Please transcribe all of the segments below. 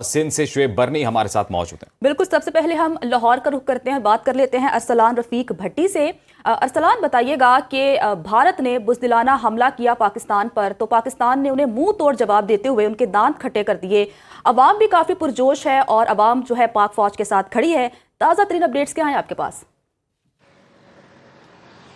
सिंध से शुएब बरनी हमारे साथ मौजूद हैं। बिल्कुल, सबसे पहले हम लाहौर का रुख करते हैं, बात कर लेते हैं अरसलान रफीक भट्टी से। अरसलान, बताइएगा कि भारत ने बुज़दिलाना हमला किया पाकिस्तान पर, तो पाकिस्तान ने उन्हें मुंह तोड़ जवाब देते हुए उनके दांत खट्टे कर दिए। अवाम भी काफ़ी पुरजोश है और अवाम जो है पाक फौज के साथ खड़ी है। ताज़ा तरीन अपडेट्स क्या हैं आपके पास?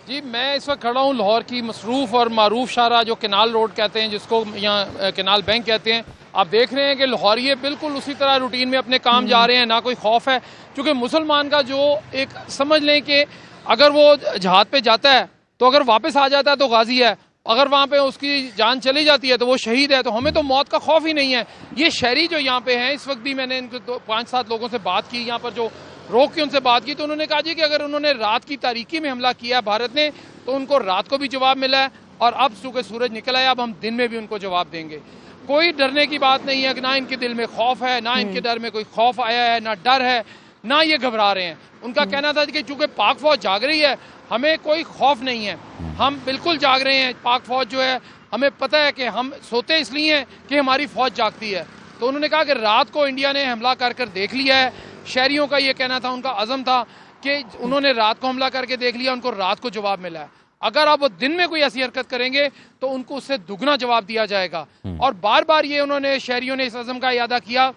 जी, मैं इस वक्त खड़ा हूँ लाहौर की मसरूफ़ और मारूफ शाहरा जो कैनाल रोड कहते हैं, जिसको यहाँ कैनाल बैंक कहते हैं। आप देख रहे हैं कि लाहौरिये बिल्कुल उसी तरह रूटीन में अपने काम जा रहे हैं, ना कोई खौफ है। क्योंकि मुसलमान का जो एक समझ लें कि अगर वो जहाद पे जाता है तो अगर वापस आ जाता है तो गाजी है, अगर वहाँ पे उसकी जान चली जाती है तो वो शहीद है। तो हमें तो मौत का खौफ ही नहीं है। ये शहरी जो यहाँ पे हैं, इस वक्त भी मैंने इनको 5-7 लोगों से बात की, यहाँ पर जो रोक के उनसे बात की, तो उन्होंने कहा जी कि अगर उन्होंने रात की तारीकी में हमला किया भारत ने, तो उनको रात को भी जवाब मिला है और अब चूंकि सूरज निकल आया, अब हम दिन में भी उनको जवाब देंगे। कोई डरने की बात नहीं है कि ना इनके दिल में खौफ है, ना इनके डर में कोई खौफ आया है, ना डर है, ना ये घबरा रहे हैं। उनका कहना था कि चूंकि पाक फौज जाग रही है, हमें कोई खौफ नहीं है, हम बिल्कुल जाग रहे हैं। पाक फौज जो है, हमें पता है कि हम सोते इसलिए हैं कि हमारी फौज जागती है। तो उन्होंने कहा कि रात को इंडिया ने हमला कर कर देख लिया है। शहरियों का ये कहना था, उनका अज़म था कि उन्होंने रात को हमला करके देख लिया, उनको रात को जवाब मिला है। अगर आप वो दिन में कोई ऐसी हरकत करेंगे तो उनको उससे दुगना जवाब दिया जाएगा। और बार बार ये उन्होंने शहरियों ने इस अज़म का इरादा किया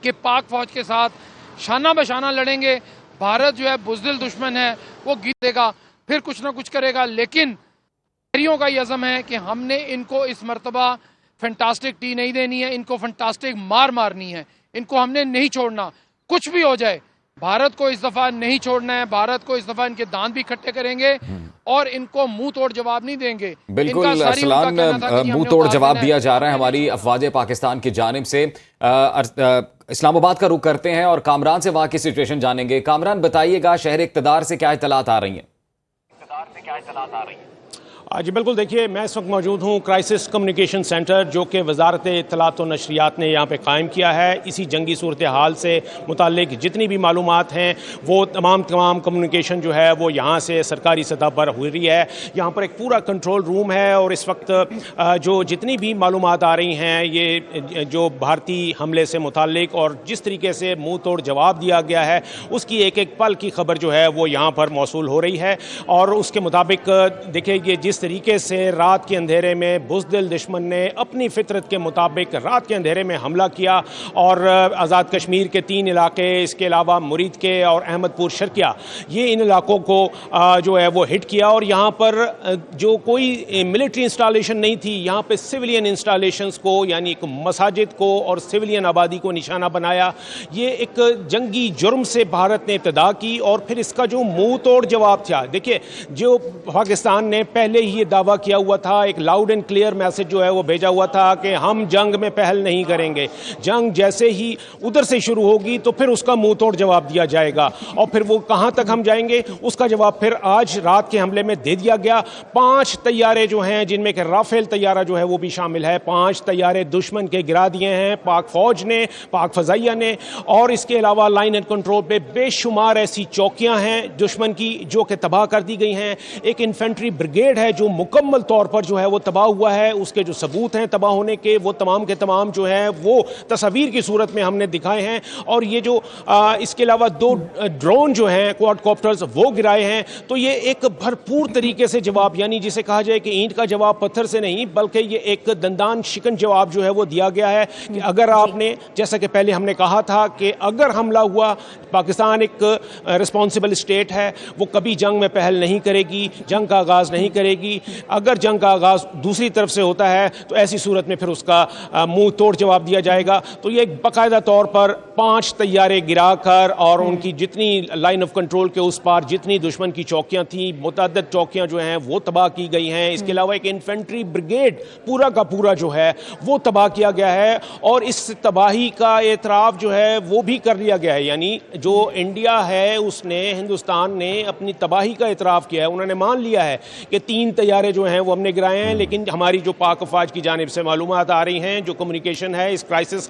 कि पाक फौज के साथ शाना बशाना लड़ेंगे। भारत जो है बुज़दिल दुश्मन है, वो जीतेगा, फिर कुछ ना कुछ करेगा। लेकिन शहरियों का ये अज़म है कि हमने इनको इस मरतबा फैंटास्टिक टी नहीं देनी है, इनको फैंटास्टिक मार मारनी है, इनको हमने नहीं छोड़ना। कुछ भी हो जाए, भारत को इस दफा नहीं छोड़ना है। भारत को इस दफा इनके दांत भी खट्टे करेंगे और इनको मुंह तोड़ जवाब नहीं देंगे। बिल्कुल अरसलान, मुंह तोड़ जवाब दिया जा रहा है हमारी अफवाज पाकिस्तान की जानिब से। इस्लामाबाद का रुख करते हैं और कामरान से वहां की सिचुएशन जानेंगे। कामरान, बताइएगा शहर इक़्तिदार से क्या इत्तलात आ रही हैं? जी बिल्कुल, देखिए मैं इस वक्त मौजूद हूँ क्राइसिस कम्युनिकेशन सेंटर, जो कि वजारत इत्तलात व नशरियात ने यहाँ पे कायम किया है। इसी जंगी सूरत हाल से मुतालिक जितनी भी मालूमात हैं, वो तमाम कम्युनिकेशन जो है वो यहाँ से सरकारी सतह पर हो रही है। यहाँ पर एक पूरा कंट्रोल रूम है और इस वक्त जो जितनी भी मालूमात आ रही हैं, ये जो भारतीय हमले से मुतालिक और जिस तरीके से मुँह तोड़ जवाब दिया गया है, उसकी एक एक पल की खबर जो है वो यहाँ पर मौसूल हो रही है। और उसके मुताबिक देखिए, ये जिस तरीके से रात के अंधेरे में बुज़दिल दुश्मन ने अपनी फितरत के मुताबिक रात के अंधेरे में हमला किया और आज़ाद कश्मीर के 3 इलाके, इसके अलावा मुरीद के और अहमदपुर शर्किया, ये इन इलाकों को जो है वो हिट किया। और यहाँ पर जो कोई मिलिट्री इंस्टॉलेशन नहीं थी, यहाँ पे सिविलियन इंस्टॉलेशंस को, यानी एक मसाजिद को और सिविलियन आबादी को निशाना बनाया। ये एक जंगी जुर्म से भारत ने इब्तिदा की और फिर इसका जो मुंह तोड़ जवाब था, देखिए जो पाकिस्तान ने पहले ही ये दावा किया हुआ था, एक लाउड एंड क्लियर मैसेज जो है वो भेजा हुआ था कि हम जंग में पहल नहीं करेंगे, जंग जैसे ही उधर से शुरू होगी तो फिर उसका मुंह तोड़ जवाब दिया जाएगा। और फिर वो कहां तक हम जाएंगे, उसका जवाब फिर आज रात के हमले में दे दिया गया। 5 तैयारे जो हैं, जिनमें कि राफेल तैयारा जो है वो भी शामिल है, 5 तैयारे दुश्मन के गिरा दिए हैं पाक फौज ने, पाक फजाइया ने। और इसके अलावा लाइन एंड कंट्रोल पे बेशुमार ऐसी चौकियां हैं दुश्मन की जो कि तबाह कर दी गई हैं। एक इन्फेंट्री ब्रिगेड है जो मुकम्मल तौर पर जो है वो तबाह हुआ है। उसके जो सबूत हैं तबाह होने के, वो तमाम के तमाम जो है वो तस्वीर की सूरत में हमने दिखाए हैं। और ये जो इसके अलावा 2 ड्रोन जो हैं क्वाडकॉप्टर्स, वो गिराए हैं। तो ये एक भरपूर तरीके से जवाब, यानी जिसे कहा जाए कि ईंट का जवाब पत्थर से नहीं, बल्कि ये एक दंदान शिकन जवाब जो है वो दिया गया है कि अगर आपने, जैसा कि पहले हमने कहा था कि अगर हमला हुआ, पाकिस्तान एक रिस्पॉन्सिबल स्टेट है, वो कभी जंग में पहल नहीं करेगी, जंग का आगाज़ नहीं करेगी। अगर जंग का आगाज़ दूसरी तरफ से होता है तो ऐसी सूरत में फिर उसका मुंह तोड़ जवाब दिया जाएगा। तो ये बाकायदा तौर पर 5 तैयारे गिराकर और उनकी जितनी लाइन ऑफ कंट्रोल के उस पार जितनी दुश्मन की चौकियां थी, मुतअद्दिद चौकियां जो हैं वो तबाह की गई हैं। इसके अलावा एक इन्फेंट्री ब्रिगेड पूरा का पूरा जो है वो तबाह किया गया है। और इस तबाही का एतराफ़ जो है वो भी कर लिया गया है, यानी जो इंडिया है उसने, हिंदुस्तान ने अपनी तबाही का एतराफ़ किया है। उन्होंने मान लिया है कि 3 तैयारे जो हैं वो हमने गिराए हैं, लेकिन हमारी जो पाक अफवाज की जानिब से मालूमात आ रही हैं, जो कम्युनिकेशन है इस क्राइसिस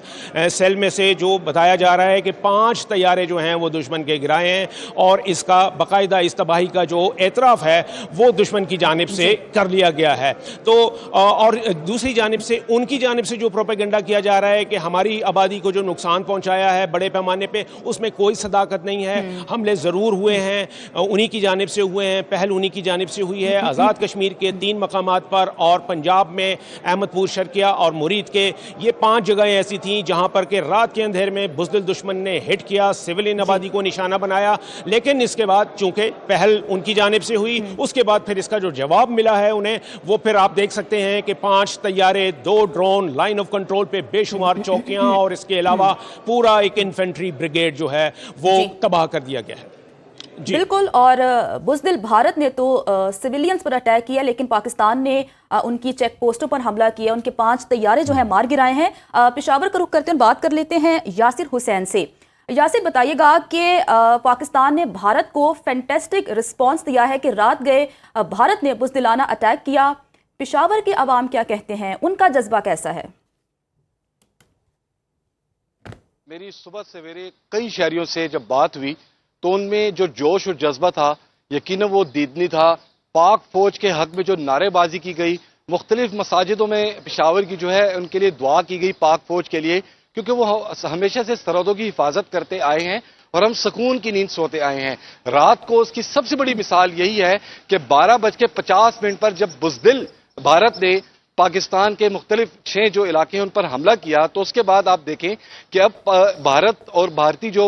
सेल में से, जो बताया जा रहा है कि 5 तैयारे जो हैं वो दुश्मन के गिराए हैं और इसका बाकायदा इस तबाही का जो एतराफ़ है वो दुश्मन की जानिब से कर लिया गया है। तो और दूसरी जानिब से उनकी जानिब से जो प्रोपेगेंडा किया जा रहा है कि हमारी आबादी को जो नुकसान पहुंचाया है बड़े पैमाने पे, उसमें कोई सदाकत नहीं है। हमले ज़रूर हुए हैं, उन्हीं की जानिब से हुए हैं, पहल उन्हीं की जानिब से हुई है। आज़ाद कश्मीर के 3 मकामात पर और पंजाब में अहमदपुर, शर्किया और मुरीद के ये 5 जगहें ऐसी थीं जहां पर के रात के अंधेरे में बुज़दिल दुश्मन ने हिट किया, सिविलियन आबादी को निशाना बनाया। लेकिन इसके बाद चूंकि पहल उनकी जानिब से हुई, उसके बाद फिर इसका जो जवाब मिला है उन्हें, वो फिर आप देख सकते हैं कि 5 तैयारे, 2 ड्रोन, लाइन ऑफ कंट्रोल पे बेशुमार चौकियां और इसके अलावा पूरा एक इन्फेंट्री ब्रिगेड जो है वो तबाह कर दिया गया है। बिल्कुल। और बुज़दिल भारत ने तो सिविलियंस पर अटैक किया, लेकिन पाकिस्तान ने उनकी चेक पोस्टों पर हमला किया, उनके 5 तैयारे जो है मार गिराए हैं। पेशावर का रुख करते हैं, बात कर लेते हैं यासिर हुसैन से। यासिर, बताइएगा कि पाकिस्तान ने भारत को फैंटेस्टिक रिस्पांस दिया है कि रात गए भारत ने बुज़दिलाना अटैक किया। पेशावर के अवाम क्या कहते हैं, उनका जज्बा कैसा है? मेरी सुबह सवेरे कई शहरियों से जब बात हुई तो उनमें जो जोश और जज्बा था यकीनन वो दीदनी था। पाक फौज के हक में जो नारेबाजी की गई, मुख्तलिफ मसाजिदों में पेशावर की जो है उनके लिए दुआ की गई पाक फौज के लिए, क्योंकि वो हमेशा से सरहदों की हिफाजत करते आए हैं और हम सुकून की नींद सोते आए हैं। रात को उसकी सबसे बड़ी मिसाल यही है कि 12:50 पर जब बुज़दिल भारत ने पाकिस्तान के मुख्तलिफ 6 जो इलाके हैं उन पर हमला किया, तो उसके बाद आप देखें कि अब भारत और भारतीय जो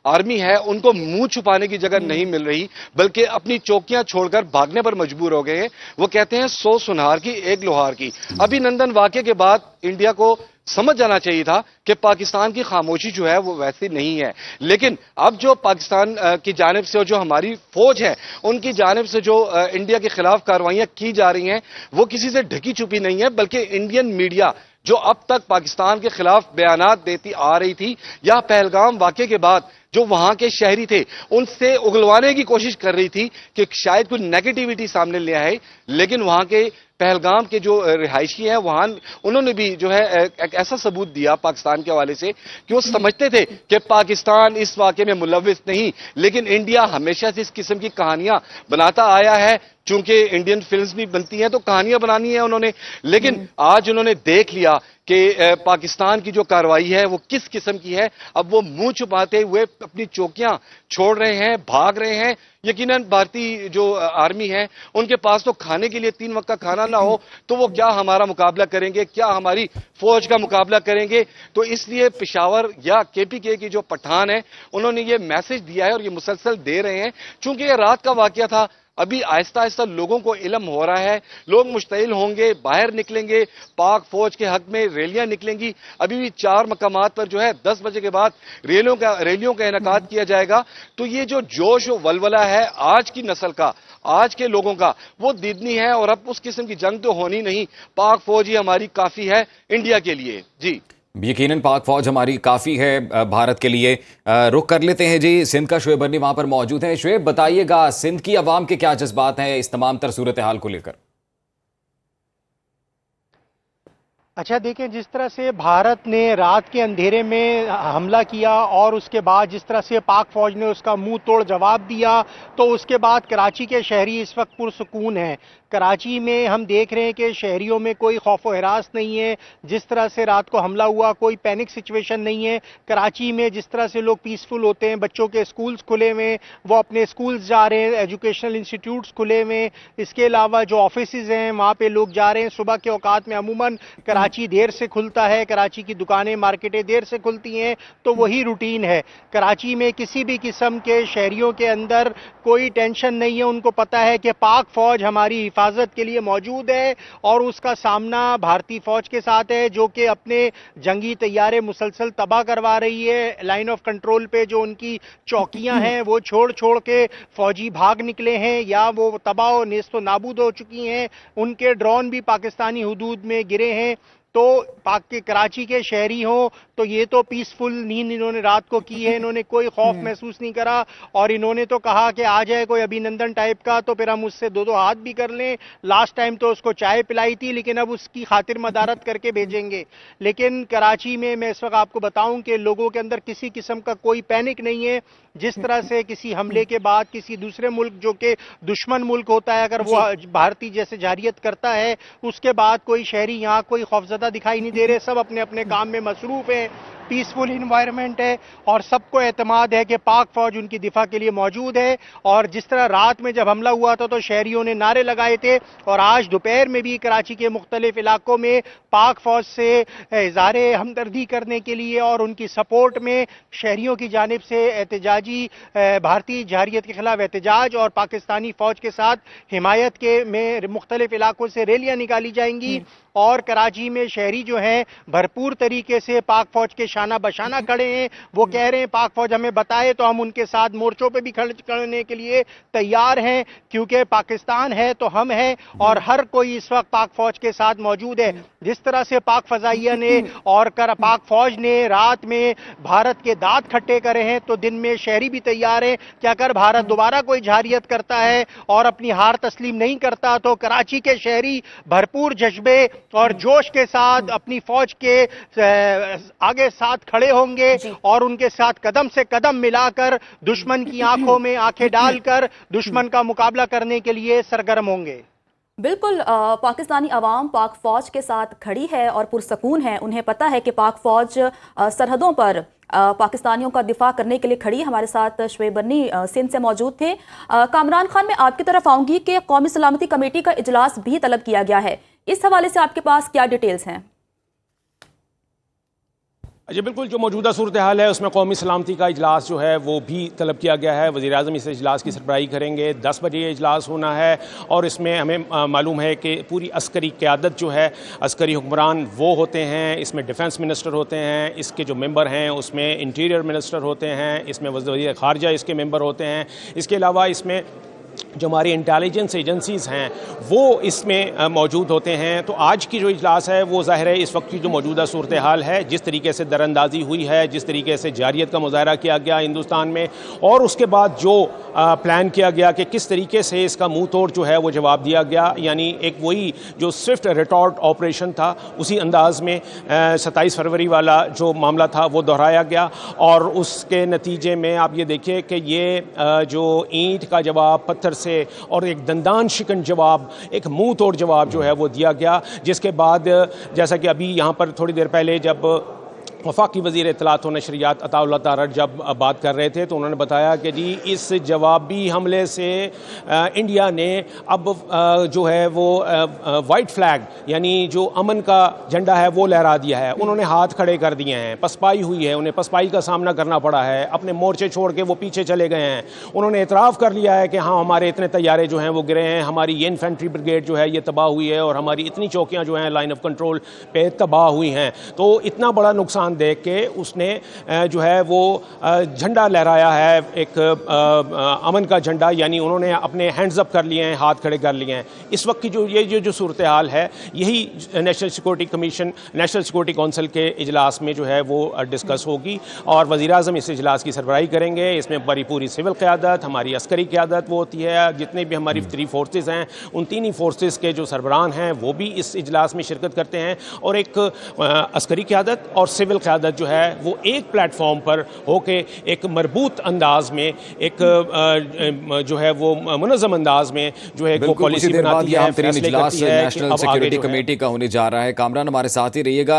आर्मी है उनको मुंह छुपाने की जगह नहीं मिल रही, बल्कि अपनी चौकियां छोड़कर भागने पर मजबूर हो गए हैं। वो कहते हैं 100 सुनहार की 1 लोहार की। अभिनंदन वाकये के बाद इंडिया को समझ जाना चाहिए था कि पाकिस्तान की खामोशी जो है वो वैसी नहीं है। लेकिन अब जो पाकिस्तान की जानिब से और जो हमारी फौज है उनकी जानिब से जो इंडिया के खिलाफ कार्रवाइयां की जा रही हैं वो किसी से ढकी छुपी नहीं है, बल्कि इंडियन मीडिया जो अब तक पाकिस्तान के खिलाफ बयानात देती आ रही थी या पहलगाम वाकये के बाद जो वहां के शहरी थे उनसे उगलवाने की कोशिश कर रही थी कि शायद कुछ नेगेटिविटी सामने ले आए, लेकिन वहां के पहलगाम के जो रिहायशी हैं वहां उन्होंने भी जो है एक ऐसा सबूत दिया पाकिस्तान के हवाले से कि वो समझते थे कि पाकिस्तान इस वाकये में मुलव्विस नहीं, लेकिन इंडिया हमेशा से इस किस्म की कहानियां बनाता आया है। चूंकि इंडियन फिल्म्स भी बनती हैं तो कहानियां बनानी है उन्होंने, लेकिन आज उन्होंने देख लिया कि पाकिस्तान की जो कार्रवाई है वो किस किस्म की है। अब वो मुंह छुपाते हुए अपनी चौकियां छोड़ रहे हैं, भाग रहे हैं। यकीनन भारतीय जो आर्मी है उनके पास तो खाने के लिए 3 वक्त का खाना ना हो तो वो क्या हमारा मुकाबला करेंगे, क्या हमारी फौज का मुकाबला करेंगे। तो इसलिए पेशावर या केपीके की जो पठान है उन्होंने ये मैसेज दिया है और ये मुसलसल दे रहे हैं। चूंकि ये रात का वाकया था, अभी आहिस्ता आहिस्ता लोगों को इल्म हो रहा है, लोग मुश्तइल होंगे, बाहर निकलेंगे, पाक फौज के हक में रैलियां निकलेंगी। अभी भी 4 मकामात पर जो है 10 बजे के बाद रैलियों का इनेकाद किया जाएगा। तो ये जो जोश और वलवला है आज की नस्ल का, आज के लोगों का, वो दीदनी है और अब उस किस्म की जंग तो होनी नहीं। पाक फौज ही हमारी काफी है इंडिया के लिए। जी यकीनन पाक फौज हमारी काफ़ी है भारत के लिए। रुख कर लेते हैं जी, सिंध का शुएब बर्नी वहां पर मौजूद हैं। शुएब, बताइएगा सिंध की आवाम के क्या जज्बात हैं इस तमाम तर सूरत हाल को लेकर? अच्छा, देखें, जिस तरह से भारत ने रात के अंधेरे में हमला किया और उसके बाद जिस तरह से पाक फौज ने उसका मुंह तोड़ जवाब दिया, तो उसके बाद कराची के शहरी इस वक्त पुरसुकून हैं। कराची में हम देख रहे हैं कि शहरियों में कोई खौफ व हिरास नहीं है। जिस तरह से रात को हमला हुआ कोई पैनिक सिचुएशन नहीं है। कराची में जिस तरह से लोग पीसफुल होते हैं, बच्चों के स्कूल्स खुले हुए, वो अपने स्कूल्स जा रहे हैं, एजुकेशनल इंस्टीट्यूट्स खुले हुए, इसके अलावा जो ऑफिसेज हैं वहाँ पे लोग जा रहे हैं। सुबह के औकात में अमूमन कराची देर से खुलता है, कराची की दुकानें मार्केटें देर से खुलती हैं, तो वही रूटीन है। कराची में किसी भी किस्म के शहरियों के अंदर कोई टेंशन नहीं है। उनको पता है कि पाक फौज हमारी हिफाजत के लिए मौजूद है और उसका सामना भारतीय फौज के साथ है, जो कि अपने जंगी तैयारे मुसलसल तबाह करवा रही है। लाइन ऑफ कंट्रोल पे जो उनकी चौकियां हैं वो छोड़ छोड़ के फौजी भाग निकले हैं या वो तबाह नेस्तो नाबूद हो चुकी हैं। उनके ड्रोन भी पाकिस्तानी हुदूद में गिरे हैं। तो पाक के कराची के शहरी हों तो ये तो पीसफुल नींद इन्होंने रात को की है, इन्होंने कोई खौफ महसूस नहीं करा और इन्होंने तो कहा कि आ जाए कोई अभिनंदन टाइप का तो फिर हम उससे दो दो हाथ भी कर लें। लास्ट टाइम तो उसको चाय पिलाई थी, लेकिन अब उसकी खातिर मदारत करके भेजेंगे। लेकिन कराची में मैं इस वक्त आपको बताऊं कि लोगों के अंदर किसी किस्म का कोई पैनिक नहीं है। जिस तरह से किसी हमले के बाद किसी दूसरे मुल्क जो कि दुश्मन मुल्क होता है, अगर वो भारतीय जैसे जारियत करता है, उसके बाद कोई शहरी यहाँ कोई खौफजदा दिखाई नहीं दे रहे। सब अपने अपने काम में मसरूफ है, पीसफुल इन्वायरमेंट है और सबको एतमाद है कि पाक फौज उनकी दिफा के लिए मौजूद है। और जिस तरह रात में जब हमला हुआ था तो शहरियों ने नारे लगाए थे और आज दोपहर में भी कराची के मुख्तलिफ इलाकों में पाक फौज से इज़हार हमदर्दी करने के लिए और उनकी सपोर्ट में शहरियों की जानिब से एहतजाजी भारतीय जारियत के खिलाफ एहतजाज और पाकिस्तानी फौज के साथ हिमायत के में मुख्तलिफ इलाकों से रैलियां निकाली जाएंगी। और कराची में शहरी जो हैं भरपूर तरीके से पाक फौज के शाना बशाना खड़े हैं। वो कह रहे हैं पाक फौज हमें बताए तो हम उनके साथ मोर्चों पे भी खड़े के लिए तैयार हैं, क्योंकि पाकिस्तान है तो हम हैं और हर कोई इस वक्त पाक फौज के साथ मौजूद है। जिस तरह से पाक फजाइया ने और पाक फौज ने रात में भारत के दांत खट्टे करे हैं, तो दिन में शहरी भी तैयार हैं कि अगर भारत दोबारा कोई जारियत करता है और अपनी हार तस्लीम नहीं करता तो कराची के शहरी भरपूर जज्बे और जोश के साथ अपनी फौज के आगे साथ खड़े होंगे और उनके साथ कदम से कदम मिलाकर दुश्मन की आंखों में आंखें डालकर दुश्मन का मुकाबला करने के लिए सरगर्म होंगे। बिल्कुल, पाकिस्तानी अवाम पाक फौज के साथ खड़ी है और पुरसकून है। उन्हें पता है कि पाक फौज सरहदों पर पाकिस्तानियों का दिफा करने के लिए खड़ी। हमारे साथ शुएब बन्नी सिंध से मौजूद थे। कामरान खान, मैं आपकी तरफ आऊंगी कि कौमी सलामती कमेटी का इजलास भी तलब किया गया है। इस हवाले से आपके पास क्या डिटेल्स हैं? जी बिल्कुल, जो मौजूदा सूरत हाल है उसमें कौमी सलामती का इजलास जो है वो भी तलब किया गया है। वज़ीर आज़म इस इजलास की सरबराही करेंगे। 10 बजे ये इजलास होना है और इसमें हमें मालूम है कि पूरी अस्करी क़यादत जो है, अस्करी हुक्मरान वो होते हैं, इसमें डिफेंस मिनिस्टर होते हैं, इसके जो मेंबर हैं उसमें इंटीरियर मिनिस्टर होते हैं, इसमें वज़ीर ख़ारजा इसके मेंबर होते हैं। इसके अलावा इसमें जो हमारी इंटेलिजेंस एजेंसीज़ हैं वो इसमें मौजूद होते हैं। तो आज की जो इजलास है वो ज़ाहिर है इस वक्त की जो मौजूदा सूरत हाल है, जिस तरीके से दरअंदाजी हुई है, जिस तरीके से जारियत का मुज़ाहरा किया गया हिंदुस्तान में, और उसके बाद जो प्लान किया गया कि किस तरीके से इसका मुँह तोड़ जो है वो जवाब दिया गया, यानी एक वही जो स्विफ्ट रिटॉर्ट ऑपरेशन था उसी अंदाज में 27 फरवरी वाला जो मामला था वो दोहराया गया। और उसके नतीजे में आप ये देखिए कि ये जो ईंट का जवाब पत्थर से और एक दंदान शिकन जवाब, एक मुंह तोड़ जवाब जो है वो दिया गया। जिसके बाद जैसा कि अभी यहाँ पर थोड़ी देर पहले जब वफाकी वज़ीर इत्तलात व नशरियात अताउल्लाह तारड़ जब बात कर रहे थे तो उन्होंने बताया कि जी इस जवाबी हमले से इंडिया ने अब जो है वो वाइट फ्लैग यानी जो अमन का झंडा है वो लहरा दिया है। उन्होंने हाथ खड़े कर दिए हैं, पसपाई हुई है, उन्हें पसपाई का सामना करना पड़ा है, अपने मोर्चे छोड़ के वो पीछे चले गए हैं। उन्होंने इतराफ़ कर लिया है कि हाँ हमारे इतने तैयारे जो हैं वो गिरे हैं, हमारी ये इन्फेंट्री ब्रिगेड जो है ये तबाह हुई है और हमारी इतनी चौकियाँ जो हैं लाइन ऑफ कंट्रोल पे तबाह हुई हैं। तो इतना बड़ा नुकसान देख के उसने जो है वो झंडा लहराया है, एक अमन का झंडा, यानी उन्होंने अपने हैंड्स अप कर लिए हैं, हाथ खड़े कर लिए हैं। इस वक्त की जो ये जो सूरत हाल है यही national security commission, national security council के इजलास में जो है वो डिस्कस होगी और वज़ीर आज़म इस इजलास की सरबराही करेंगे। इसमें बड़ी पूरी सिविल क़यादत, हमारी अस्करी क़यादत वो होती है, जितने भी हमारी 3 फोर्सेस हैं उन 3 ही फोर्सेस के जो सरबरान हैं वो भी इस इजलास में शिरकत करते हैं और एक अस्करी क़यादत और सिविल क़यादत जो है वो एक प्लेटफॉर्म पर होके एक मरबूत अंदाज में, एक जो है वो मुनज़्ज़म अंदाज में जो है वो पॉलिसी बनाती है, फैसले करती है कि अब आगे नेशनल सिक्योरिटी कमेटी का होने जा रहा है। कामरान हमारे साथ ही रहिएगा।